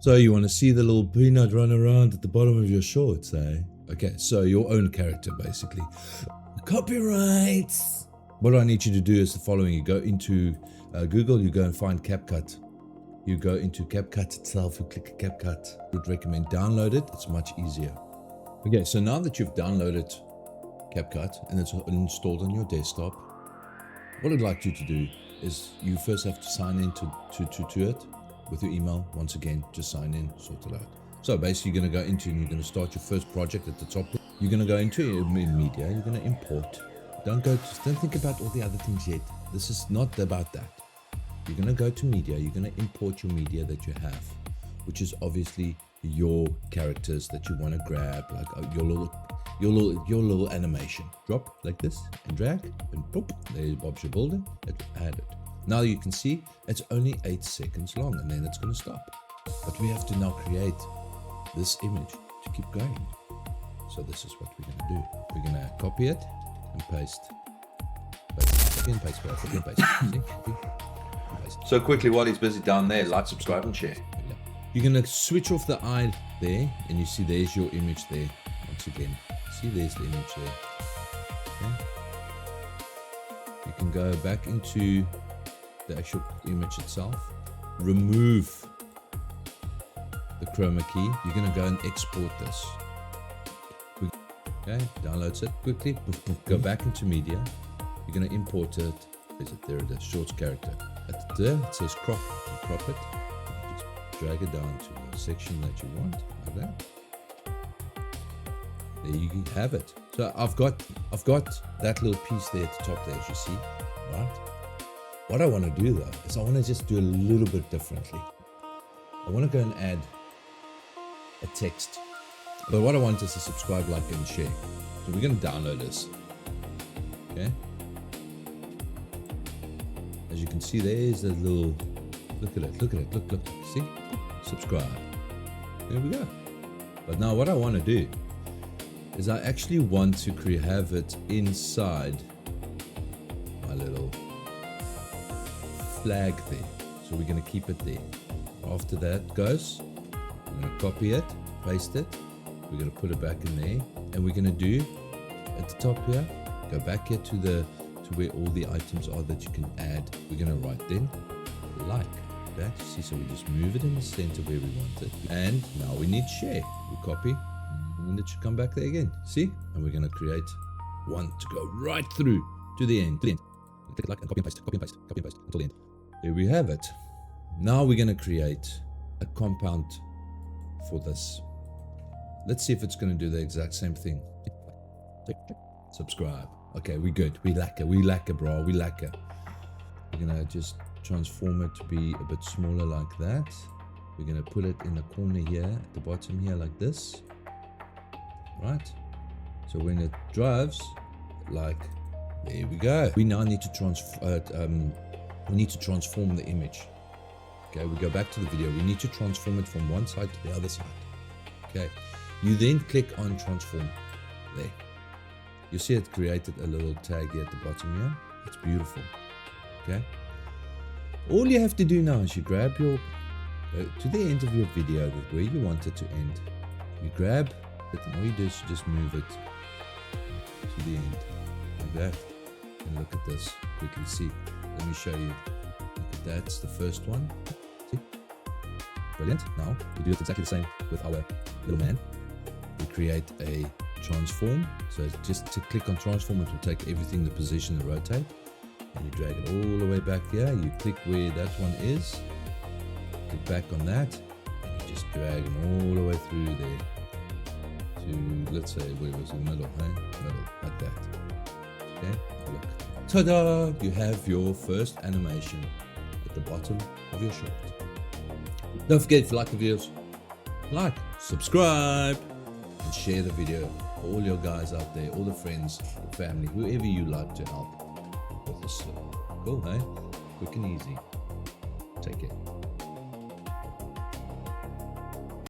So you want to see the little peanut run around at the bottom of your shorts, eh? Okay, so your own character, basically. Copyrights! What I need you to do is the following. You go into Google, you go and find CapCut. You go into CapCut itself, you click CapCut. I would recommend download it, it's much easier. Okay, so now that you've downloaded CapCut and it's installed on your desktop, what I'd like you to do is you first have to sign in to it with your email. Once again, just sign in, sort it out. So basically you're going to go into and you're going to start your first project at the top. You're going to go into media, you're going to import. Don't think about all the other things yet. This is not about that. You're going to go to media, you're going to import your media that you have, which is obviously your characters that you want to grab, like your little animation. Drop like this and drag and boop, there's Bob's your builder. Add it. Now you can see it's only 8 seconds long and then it's going to stop. But we have to now create this image to keep going. So this is what we're going to do. We're going to copy it and paste. Copy and paste, copy and paste. See? Copy and paste. So quickly while he's busy down there, like, subscribe and share. You're going to switch off the eye there and you see there's your image there. Once again, see there's the image there. Okay. You can go back into the actual image itself, remove the chroma key. You're going to go and export this. Okay, downloads it quickly, go back into media. You're going to import it. Is it there? The shorts character. At there it says crop. You crop it. Just drag it down to the section that you want, like that. There you have it. So I've got that little piece there at the top there, as you see, right? What I want to do though is I want to just do a little bit differently. I want to go and add a text. But what I want is to subscribe, like, and share. So we're going to download this. Okay. As you can see, there's a little. Look at it. Look. See? Subscribe. There we go. But now what I want to do is I actually want to have it inside my little flag there. So we're going to keep it there. After that goes, I'm going to copy it, paste it. We're going to put it back in there, and we're going to do at the top here, go back here to where all the items are that you can add. We're going to write then like that. See, so we just move it in the center where we want it, and now we need share. We copy, and it should come back there again. See, and we're going to create one to go right through to the end. Click like and copy and paste until the end. There we have it. Now we're going to create a compound for this. Let's see if it's going to do the exact same thing. Subscribe. Okay, we're good. We lacquer, bro. We lacquer. We're going to just transform it to be a bit smaller like that. We're going to put it in the corner here, at the bottom here, like this. Right? So when it drives, like, there we go. We now need to transform the image. Okay, we go back to the video. We need to transform it from one side to the other side. Okay. You then click on transform there. You see it created a little tag here at the bottom here. It's beautiful. Okay. All you have to do now is you grab your to the end of your video, where you want it to end. You grab it, and all you do is you just move it to the end like that. And look at this. Quickly see. Let me show you. That's the first one. See? Brilliant. Now we do it exactly the same with our little man. We create a transform. So just to click on transform, it will take everything, the position, the rotate, and you drag it all the way back here. You click where that one is, click back on that, and you just drag them all the way through there to, let's say, where was the middle, middle, like that. Okay, look. Ta-da! You have your first animation at the bottom of your short. Don't forget, if you like the videos, like, subscribe, and share the video for all your guys out there, all the friends, family, whoever you like to help with this. Cool, hey? Quick and easy. Take care.